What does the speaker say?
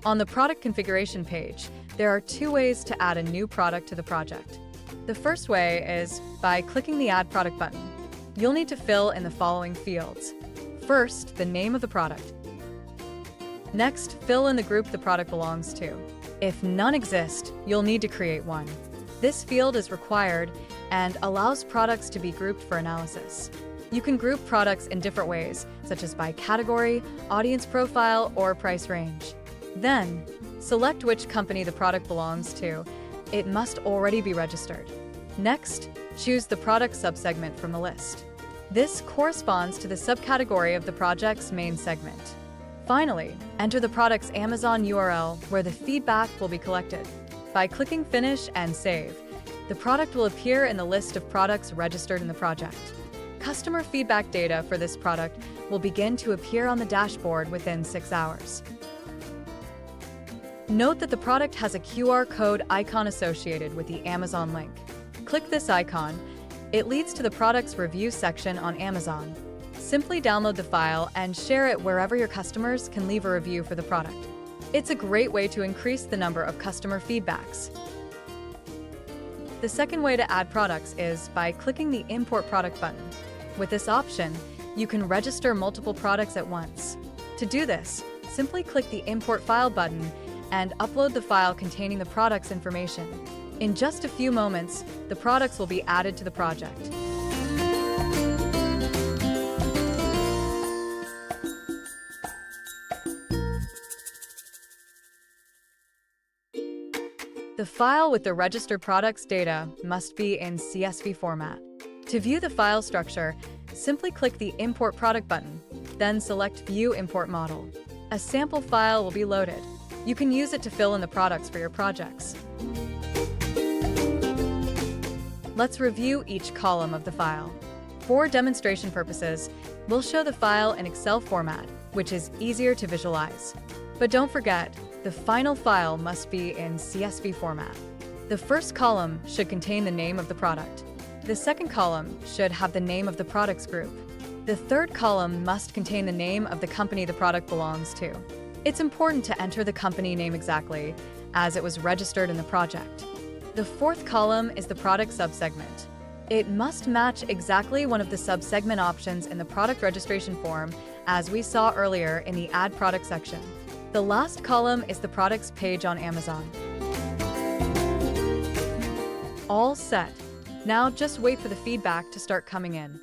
On the product configuration page, there are two ways to add a new product to the project. The first way is by clicking the Add Product button. You'll need to fill in the following fields. First, the name of the product. Next, fill in the group the product belongs to. If none exist, you'll need to create one. This field is required and allows products to be grouped for analysis. You can group products in different ways, such as by category, audience profile, or price range. Then, select which company the product belongs to. It must already be registered. Next, choose the product subsegment from the list. This corresponds to the subcategory of the project's main segment. Finally, enter the product's Amazon URL where the feedback will be collected. By clicking Finish and Save, the product will appear in the list of products registered in the project. Customer feedback data for this product will begin to appear on the dashboard within 6 hours. Note that the product has a QR code icon associated with the Amazon link. Click this icon. It leads to the product's review section on Amazon. Simply download the file and share it wherever your customers can leave a review for the product. It's a great way to increase the number of customer feedbacks. The second way to add products is by clicking the Import Product button. With this option, you can register multiple products at once. To do this, simply click the Import File button and upload the file containing the product's information. In just a few moments, the products will be added to the project. The file with the registered products data must be in CSV format. To view the file structure, simply click the Import Product button, then select View Import Model. A sample file will be loaded. You can use it to fill in the products for your projects. Let's review each column of the file. For demonstration purposes, we'll show the file in Excel format, which is easier to visualize. But don't forget, the final file must be in CSV format. The first column should contain the name of the product. The second column should have the name of the products group. The third column must contain the name of the company the product belongs to. It's important to enter the company name exactly, as it was registered in the project. The fourth column is the product subsegment. It must match exactly one of the subsegment options in the product registration form, as we saw earlier in the Add Product section. The last column is the product's page on Amazon. All set. Now just wait for the feedback to start coming in.